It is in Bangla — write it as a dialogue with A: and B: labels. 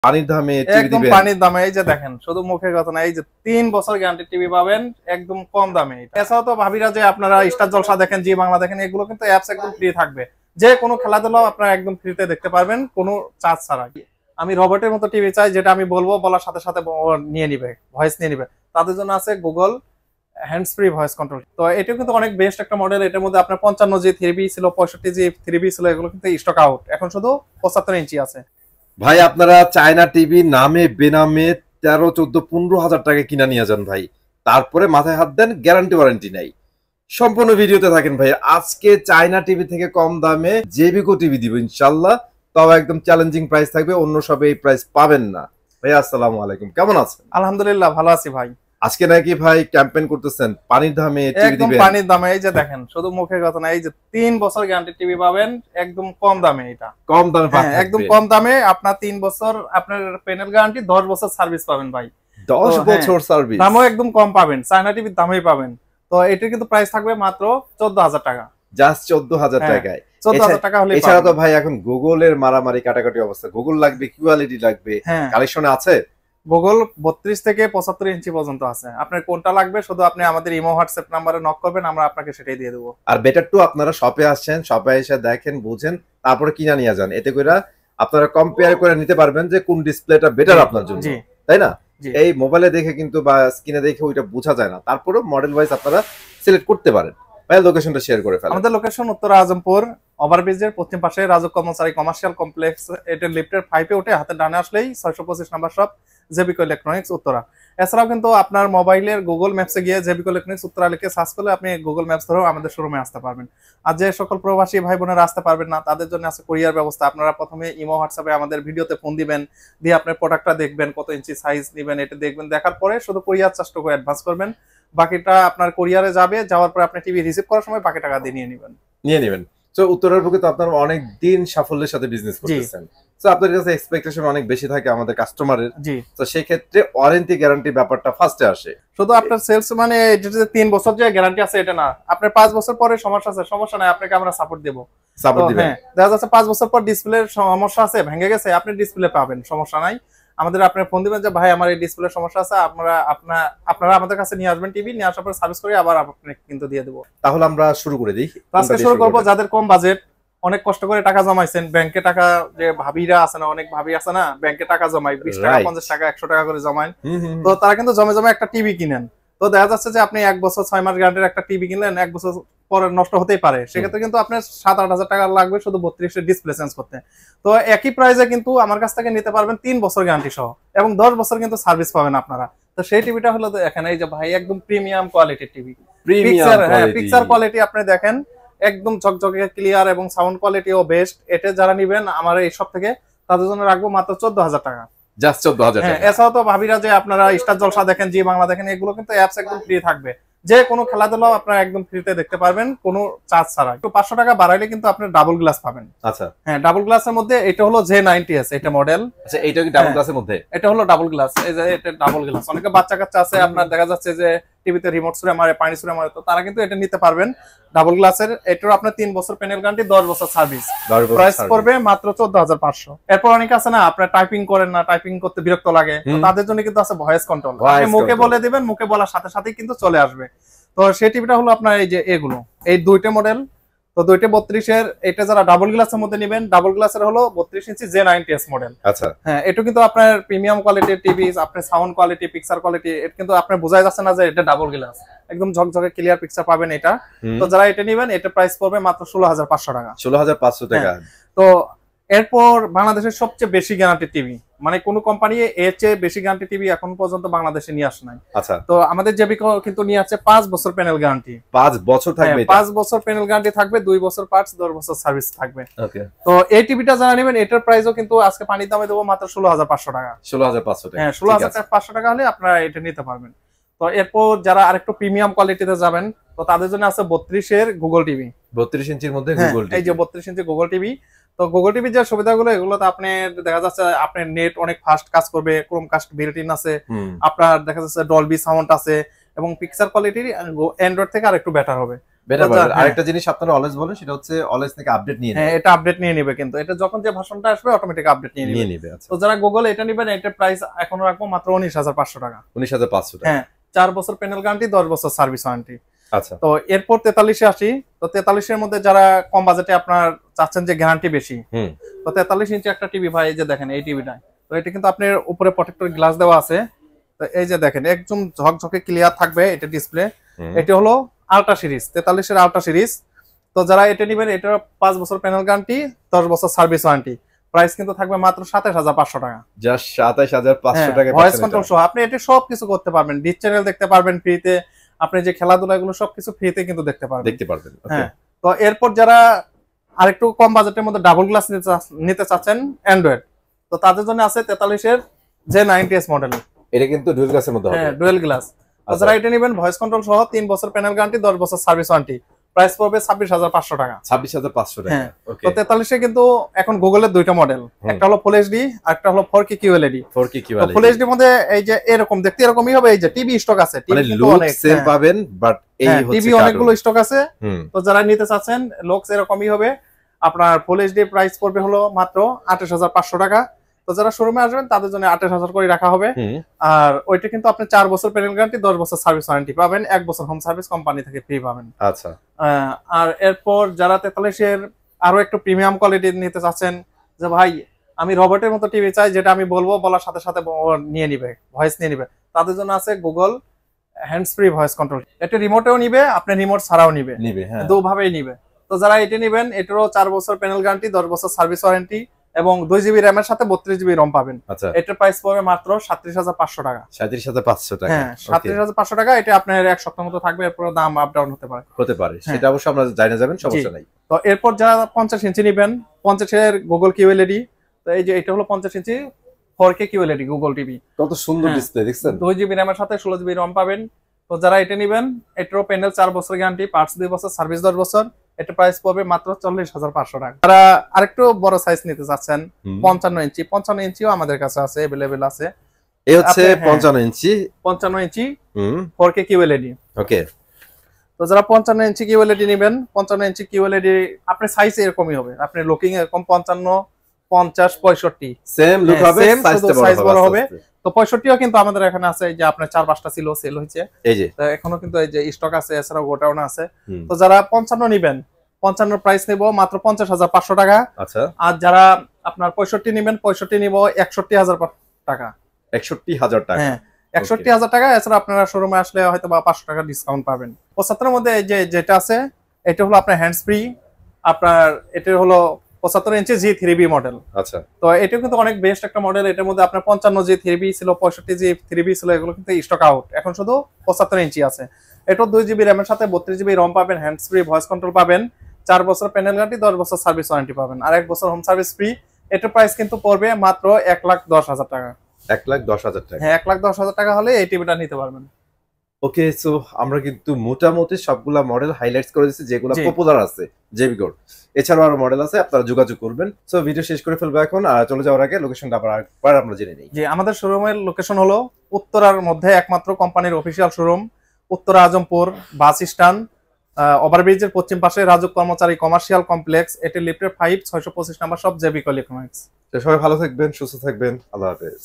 A: পানির দামে টিভি
B: একদম
A: দিবেন?
B: পানির দামে। এই যে দেখেন, শুধু মুখের কথা না, এই যে 3 বছর গ্যারান্টি টিভি পাবেন একদম কম দামে। এছাড়াও তো ভাবিরা যে আপনারা স্টার জলসা দেখেন, জি বাংলা দেখেন, এগুলো কিন্তু অ্যাপস একদম ফ্রি থাকবে। যে কোনো খেলাধুলাও আপনারা একদম ফ্রিতে দেখতে পারবেন, কোনো চার্জ ছাড়া। আমি রবটের মতো টিভি চাই, যেটা আমি বলবো বলার সাথে সাথে নিয়ে নিবে, ভয়েস নিয়ে নিবে। তাদের জন্য আছে Google hands free voice control. তো এটা কিন্তু অনেক বেস্ট একটা মডেল। এটার মধ্যে আপনার 55 জি 3B ছিল, 65 জি 3B ছিল, এগুলো কিন্তু স্টক আউট। এখন শুধু 75 ইঞ্চি আছে।
A: ভাই আপনারা চায়না টিভি নামে বেনামে 13, 14, 15 হাজার টাকা কিনা নিয়ে যান ভাই, তারপরে মাথায় হাত দেন গ্যারান্টি ওয়ারেন্টি নাই। সম্পূর্ণ ভিডিওতে থাকেন ভাই। আজকে চায়না টিভি থেকে কম দামে জেবিকো টিভি দিব ইনশাল্লাহ, তাও একদম চ্যালেঞ্জিং প্রাইস থাকবে, অন্য সবে এই প্রাইস পাবেন না। ভাই আসসালামু আলাইকুম, কেমন আছেন?
B: আলহামদুলিল্লাহ, ভালো আছি ভাই।
A: আজকে নাকি ভাই ক্যাম্পেইন করতেছেন পানির দামে টিভি
B: একদম
A: দিবেন?
B: পানির দামে। এই যে দেখেন, শুধু মুখের কথা না, এই যে 3 বছর গ্যারান্টি টিভি পাবেন একদম কম দামে। এটা
A: কম দামে পাবেন?
B: একদম কম দামে। আপনার 3 বছর আপনার প্যানেল গ্যারান্টি, 10 বছর সার্ভিস পাবেন ভাই।
A: 10 বছর সার্ভিস?
B: দামও একদম কম পাবেন, চায়না টিভির দামেই পাবেন। তো এটার কিন্তু প্রাইস থাকবে মাত্র 14,000 টাকা।
A: জাস্ট 14,000 টাকায়?
B: 14,000 টাকা হলে।
A: এছাড়া তো ভাই এখন গুগলের মারামারি কাটাকাটি অবস্থা, গুগল লাগবে, কিউএলইডি লাগবে, কালেকশনে আছে?
B: গুগল 32 থেকে 75 ইঞ্চি পর্যন্ত আছে। আপনার কোনটা লাগবে শুধু আপনি আমাদের ইমো হোয়াটসঅ্যাপ নাম্বারে নক করবেন, আমরা আপনাকে সেটাই দিয়ে দেবো।
A: আর বেটার টু আপনারা শপে আসছেন, শপে এসে দেখেন, বুঝেন, তারপরে কিনা নিয়ে যান। এতে করে আপনারা কম্পেয়ার করে নিতে পারবেন যে কোন ডিসপ্লেটা বেটার আপনার জন্য, তাই না? এই মোবাইলে দেখে কিন্তু বা স্ক্রিনে দেখে ওইটা বোঝা যায় না, তারপরে মডেল ওয়াইজ আপনারা সিলেক্ট করতে পারেন। ভাই লোকেশনটা শেয়ার করে ফেলেন।
B: আমাদের লোকেশন উত্তর আজমপুর ওভারব্রিজের পশ্চিম পাশে রাজক কর্মচারী কমার্শিয়াল কমপ্লেক্স। এটা লিফটের 5-এ উঠে হাতে ডানে আসলেই 625 নাম্বার শপ, জেবিকো ইলেকট্রনিক্স উত্তরা। এছাড়াও কিন্তু আপনার মোবাইলের গুগল ম্যাপসে গিয়ে জেবিকো ইলেকট্রনিক্স উত্তরা লিখে সার্চ করলে আপনি গুগল ম্যাপস ধরেও আমাদের শোরুমে আসতে পারবেন। আর যে সকল প্রবাসী ভাই বোনেরা আসতে পারবেন না, তাদের জন্য আছে কুরিয়ার ব্যবস্থা। আপনারা প্রথমে ইমো হোয়াটসঅ্যাপে আমাদের ভিডিওতে ফোন দিবেন, দিয়ে আপনার প্রোডাক্টটা দেখবেন, কত ইঞ্চি সাইজ নেবেন এটা দেখবেন, দেখার পরে শুধু কুরিয়ার চার্জটুকু অ্যাডভান্স করবেন। বাকিটা আপনার কুরিয়ারে যাবে, যাওয়ার পরে আপনি টিভি রিসিভ করার সময় বাকি টাকা দিয়ে নিয়ে নেবেন।
A: তো উত্তরার বুকে তো আপনারা অনেক দিন সাফল্যের সাথে বিজনেস করতেছেন, তো আপনাদের কাছে এক্সপেকটেশন অনেক বেশি থাকে আমাদের কাস্টমারের।
B: জি,
A: তো সেই ক্ষেত্রে ওয়ারেন্টি গ্যারান্টি ব্যাপারটা ফার্স্টে আসে।
B: শুধু আপনার সেলস মানে এটা যে 3 বছর যে গ্যারান্টি আছে এটা না, আপনার 5 বছর পরে সমস্যা আছে, সমস্যা নাই, আপনাকে আমরা সাপোর্ট দেব।
A: সাপোর্ট দিবেন?
B: হ্যাঁ, দেখা যাচ্ছে 5 বছর পর ডিসপ্লের সমস্যা আছে, ভেঙে গেছে, আপনি ডিসপ্লে পাবেন, সমস্যা নাই। আমাদের আপনি ফোন দিবেন যে ভাই আমার এই ডিসপ্লের সমস্যা আছে, আপনারা আমাদের কাছে নিয়ে আসবেন, টিভি নিয়ে আসার পর সার্ভিস করে আবার আপনাকে কিন্তু দিয়ে দেব।
A: তাহলে আমরা শুরু করে দিই।
B: আজকে শুরু করব যাদের কম বাজেট, অনেক কষ্ট করে টাকা জমাইছেন ব্যাংকে, টাকা যে ভাবিরা আছে না, অনেক ভাবি আছে না ব্যাংকে টাকা জমায় 20 টাকা 50 টাকা 100 টাকা করে জমায়। তো তারা কিন্তু জমে জমে একটা টিভি কিনেন। তো দেখা যাচ্ছে যে আপনি 1 বছর 6 মাস গ্যারান্টির একটা টিভি কিনলেন, 1 বছর পরে নষ্ট হতেই পারে। সেক্ষেত্রে কিন্তু আপনার 7-8 হাজার টাকা লাগবে শুধু 32 এর ডিসপ্লে চেঞ্জ করতে। তো একই প্রাইসে কিন্তু আমার কাছ থেকে নিতে পারবেন 3 বছর গ্যারান্টি সহ, এবং 10 বছর কিন্তু সার্ভিস পাবেন আপনারা। তো সেই টিভিটা হলো এখানে, এই যে ভাই একদম প্রিমিয়াম কোয়ালিটির টিভি, পিকচার কোয়ালিটি আপনি দেখেন একদম ঝকঝকে ক্লিয়ার, এবং সাউন্ড কোয়ালিটিও বেস্ট। এটা যারা নেবেন আমার এই সব থেকে, তাদের জন্য রাখবো মাত্র 14,000 টাকা।
A: জাস্ট 14,000 টাকা।
B: এছাড়াও তো ভাবিরা যে আপনারা স্টার জলসা দেখেন, জি বাংলা দেখেন, এগুলো কিন্তু অ্যাপস একদম ফ্রি থাকবে। যে কোনো খেলাধুলাও আপনারা একদম ফ্রিতে দেখতে পারবেন, কোনো চার্জ ছাড়া। একটু 500 টাকা বাড়াইলে কিন্তু আপনি ডাবল গ্লাস পাবেন।
A: আচ্ছা,
B: হ্যাঁ, ডাবল গ্লাসের মধ্যে এটা হলো J90S এটা মডেল।
A: আচ্ছা, এইটা কি ডাবল গ্লাসের মধ্যে? এটা
B: হলো ডাবল গ্লাস। এই যে এটা ডাবল গ্লাস। অনেকে বাচ্চা কাচ্চা আছে, আপনার দেখা যাচ্ছে যে টিভিতে রিমোট ছুঁড়ে মারে, পানি ছুঁড়ে মারে, তো তারা কিন্তু এটা নিতে পারবেন ডাবল গ্লাসের। এটার আপনার 3 বছর প্যানেল গ্যারান্টি, 10 বছর সার্ভিস। প্রাইস পড়বে মাত্র 14,500। এরপর অনেকে আছে না, আপনার টাইপিং করেন না, টাইপিং করতে বিরক্ত লাগে, তো তাদের জন্য কিন্তু আছে ভয়েস কন্ট্রোল। আপনি মুখে বলে দিবেন, মুখে বলার সাথে সাথেই কিন্তু চলে আসবে। তো সেই টিভিটা হলো আপনার এই যে এগুলো, এই দুইটা মডেল। তো দুইটা 32 এর, এটা যারা ডাবল গ্লাসের মধ্যে নেবেন, ডাবল গ্লাসের হলো 32 ইঞ্চি J90S মডেল।
A: আচ্ছা, হ্যাঁ,
B: এটা কিন্তু আপনার প্রিমিয়াম কোয়ালিটির টিভি, আপনার সাউন্ড কোয়ালিটি, পিকচার কোয়ালিটি, এটা কিন্তু আপনার বোঝাই যাচ্ছে না যে এটা ডাবল গ্লাস, একদম ঝকঝকে ক্লিয়ার পিকচার পাবেন এটা। তো যারা এটা নেবেন, এটা প্রাইস পড়বে মাত্র 16,500 টাকা।
A: 16,500 টাকা।
B: তো এরপর বাংলাদেশের সবচেয়ে বেশি গ্যারান্টি টিভি, মানে কোন কোম্পানি এর চেয়ে বেশি গ্যারান্টি টিভি এখন পর্যন্ত বাংলাদেশে নিয়ে আসে নাই।
A: আচ্ছা,
B: তো আমাদের জেবিকো কিন্তু নিয়ে আছে 5 বছর প্যানেল গ্যারান্টি।
A: 5 বছর থাকবে?
B: 5 বছর প্যানেল গ্যারান্টি থাকবে, 2 বছর পার্টস, 10 বছর সার্ভিস থাকবে।
A: ওকে।
B: তো এই টিভিটা যারা নেবেন, এটার প্রাইসও কিন্তু আজকে পানির দামে দেবো মাত্র 16,500 টাকা।
A: 16,500 টাকা?
B: হ্যাঁ, 16,500 টাকা হলে আপনারা এটা নিতে পারবেন। তো এরপর যারা আরেকটু প্রিমিয়াম কোয়ালিটিতে যাবেন, তো তাদের জন্য আছে 32 এর গুগল টিভি।
A: 32 ইঞ্চির মধ্যে গুগল টিভি?
B: এই যে 32 ইঞ্চি গুগল টিভি। তো গুগল টিভির যে সুবিধাগুলো, এগুলো তো আপনি দেখা যাচ্ছে আপনার নেট অনেক ফাস্ট কাজ করবে, ক্রোমকাস্ট বিল্ট ইন আছে, আপনার দেখা যাচ্ছে ডলবি সাউন্ড আছে, এবং পিকচার কোয়ালিটি অ্যান্ড্রয়েড থেকে আরেকটু বেটার হবে।
A: Better model. আরেকটা জিনিস আপনারা অলওয়েজ বলেন সেটা হচ্ছে অলওয়েজ থেকে আপডেট নিয়ে নেবেন।
B: হ্যাঁ, এটা আপডেট নিয়ে নেবে, কিন্তু এটা যখন যে ভার্সনটা আসবে অটোমেটিক আপডেট নিয়ে নেবে।
A: আচ্ছা,
B: তো যারা গুগল এটা নেবেন, এটার প্রাইস এখনো রাখবো মাত্র 19,500 টাকা।
A: 19,500 টাকা।
B: হ্যাঁ, 4 বছর প্যানেল গ্যারান্টি, 10 বছর সার্ভিস ওয়ারেন্টি।
A: আচ্ছা,
B: তো এরপর 43 এ আসি। তো 43 এর মধ্যে যারা কম বাজেটে আপনার চাচ্ছেন যে গ্যারান্টি বেশি, তো 43 ইঞ্চি একটা টিভি ভাই, এই যে দেখেন এই টিভিটা। তো এটা কিন্তু আপনার উপরে প্রোটেক্টর গ্লাস দেওয়া আছে। তো এই যে দেখেন একদম ঝকঝকে ক্লিয়ার থাকবে এটা ডিসপ্লে। এটা হলো আল্ট্রা সিরিজ, 43 এর আল্ট্রা সিরিজ। তো যারা এটা নেবেন, এটা 5 বছর প্যানেল গ্যারান্টি, 10 বছর সার্ভিস ওয়ারেন্টি। প্রাইস কিন্তু থাকবে মাত্র 27,500 টাকা।
A: জাস্ট 27,500 টাকা।
B: ভয়েস কন্ট্রোল সহ আপনি এটা সবকিছু করতে পারবেন, ডিশ চ্যানেল দেখতে পারবেন ফ্রিতে, আপনি যে খেলাধুলা এগুলো সবকিছু ফ্রিতে কিন্তু দেখতে পারবেন। হ্যাঁ, তো এরপর যারা আরেকটু কম বাজেটের মধ্যে ডাবল গ্লাস নিতে চাচ্ছেন অ্যান্ড্রয়েড, তো তাদের জন্য আছে 43 এর J90s মডেল।
A: এটা কিন্তু ডুয়াল গ্লাসের মধ্যে হবে।
B: হ্যাঁ, ডুয়াল গ্লাস। তো যারা এটা নেবেন, ভয়েস কন্ট্রোল সহ 3 বছর প্যানেল গ্যারান্টি, 10 বছর সার্ভিস ওয়ারেন্টি। প্রাইস পড়বে 26,500 টাকা।
A: 26,500 টাকা।
B: ওকে। তো 43 এ কিন্তু এখন গুগলের দুইটা মডেল, একটা হলো ফুল এইচডি আর একটা হলো 4K QLED।
A: 4K QLED।
B: তো ফুল এইচডি মধ্যে এই যে এরকম দেখতে এরকমই হবে, এই যে টিভি স্টক আছে,
A: মানে লুক সেম পাবেন, বাট এই হচ্ছে
B: টিভি অনেকগুলো স্টক আছে। তো যারা নিতে চাচ্ছেন লুকস এরকমই হবে। আপনার ফুল এইচডি প্রাইস পড়বে হলো মাত্র 28,500 টাকা। তো যারা শোরুমে আসবেন তাদের জন্য 28,000 করে রাখা হবে। আর ওইটা কিন্তু আপনি 4 বছর প্যানেল গ্যারান্টি, 10 বছর সার্ভিস ওয়ারেন্টি পাবেন, 1 বছর হোম সার্ভিস কোম্পানি থেকে ফ্রি পাবেন।
A: আচ্ছা।
B: আর এরপর যারা 43 এর আরো একটু প্রিমিয়াম কোয়ালিটি নিতে চাচ্ছেন, যে ভাই আমি রবটের মতো টিভি চাই, যেটা আমি বলবো বলার সাথে সাথে নিয়ে নিবে, ভয়েস নিয়ে নিবে, তাদের জন্য আছে Google hands free voice control. এটা রিমোটেও নিবে, আপনি রিমোট ছাড়াও নিবে, দুভাবেই নিবে। তো যারা এটা নিবেন, এটারও 4 বছর প্যানেল গ্যারান্টি, 10 বছর সার্ভিস ওয়ারেন্টি এবং 2 জিবি র্যাম এর সাথে 32 জিবি রম পাবেন। এটার প্রাইস পড়বে মাত্র 37,500 টাকা।
A: 37,500 টাকা।
B: হ্যাঁ, 37,500 টাকা। এটা আপনার এক সপ্তাহ মতো থাকবে, এরপর দাম আপ ডাউন হতে পারে।
A: সেটা অবশ্য আমরা জানা যাবেন, সমস্যা নাই।
B: তো এরপর যারা 50 ইঞ্চি নেবেন, 50 এর গুগল QLED। তো এই যে এটা হলো 50 ইঞ্চি 4K QLED গুগল টিভি।
A: কত সুন্দর ডিসপ্লে দেখছেন।
B: 2 জিবি র্যাম এর সাথে 16 জিবি রম পাবেন। তো যারা এটা নেবেন, এটারও প্যানেল 4 বছর গ্যারান্টি, পার্টস 2 বছর, সার্ভিস 10 বছর। এটা প্রাইস পড়বে মাত্র 40,500 টাকা। যারা আরেকটু বড় সাইজ নিতে চাচ্ছেন, 55 ইঞ্চি, 55 ইঞ্চিও আমাদের কাছে আছে, अवेलेबल আছে।
A: এই হচ্ছে 55 ইঞ্চি
B: 4K QLED।
A: ওকে।
B: তো যারা 55 ইঞ্চি QLED নেবেন, 55 ইঞ্চি QLED আপনার সাইজ এরকমই হবে, আপনি লুকিং এরকম 55, 50, 65
A: সেম লুক হবে,
B: সাইজ বড় হবে। তো 65ও কিন্তু আমাদের এখানে আছে, এই যে আপনার 4-5টা ছিল, সেল হয়েছে,
A: এই যে
B: তো এখনো কিন্তু এই যে স্টক আছে, এছাড়াও গোডাউন আছে। তো যারা 55 নেবেন, 55 প্রাইস নেব মাত্র 50,500 টাকা।
A: আচ্ছা।
B: আর যারা আপনার 65 নেবেন, 65 নিব 61,000 টাকা।
A: 61,000 টাকা।
B: হ্যাঁ, 61,000 টাকা। এছাড়া আপনারা শোরুমে আসলে হয়তো বা 500 টাকা ডিসকাউন্ট পাবেন। 75 এর মধ্যে এই যে যেটা আছে, এটা হলো আপনার হ্যান্ডস ফ্রি। আপনার এটা হলো 75 ইঞ্চি G3B মডেল।
A: আচ্ছা।
B: তো এটা কিন্তু অনেক বেস্ট একটা মডেল। এটার মধ্যে আপনার 55 G3B ছিল, 65 G3B ছিল, এগুলো কিন্তু স্টক আউট। এখন শুধু 75 ইঞ্চি আছে। এটা 2 জিবি র্যাম এর সাথে 32 জিবি রম পাবেন, হ্যান্ডস ফ্রি ভয়েস কন্ট্রোল পাবেন, 4 বছর প্যানেল গ্যারান্টি, 10 বছর সার্ভিস ওয়ারেন্টি পাবেন, আর 1 বছর হোম সার্ভিস ফ্রি। এটার প্রাইস কিন্তু পড়বে মাত্র 1,10,000 টাকা।
A: 1,10,000 টাকা।
B: হ্যাঁ, 1,10,000 টাকা হলে এই টিভিটা নিতে পারবেন।
A: ওকে, সো আমরা কিন্তু মোটামুটি সবগুলা মডেল হাইলাইটস করে দিয়েছি, যেগুলো পপুলার আছে জেবিকোর। এছাড়াও আরো মডেল আছে, আপনারা যোগাযোগ করবেন। সো ভিডিও শেষ করে ফেলবো এখন, আর চলে যাওয়ার আগে লোকেশনটা আবার আমরা জেনে নিই।
B: জি, আমাদের শোরুমের লোকেশন হলো উত্তরার মধ্যে একমাত্র কোম্পানির official showroom, Uttara Azampur bus stand, ওভারব্রিজের পশ্চিম পাশে রাজুক কর্মচারী কমার্শিয়াল কমপ্লেক্স, এটি লিফটের 5 625 নাম্বার, সব জেবিকো ইলেকট্রনিক্স।
A: সবাই ভালো থাকবেন, সুস্থ থাকবেন, আল্লাহ হাফেজ।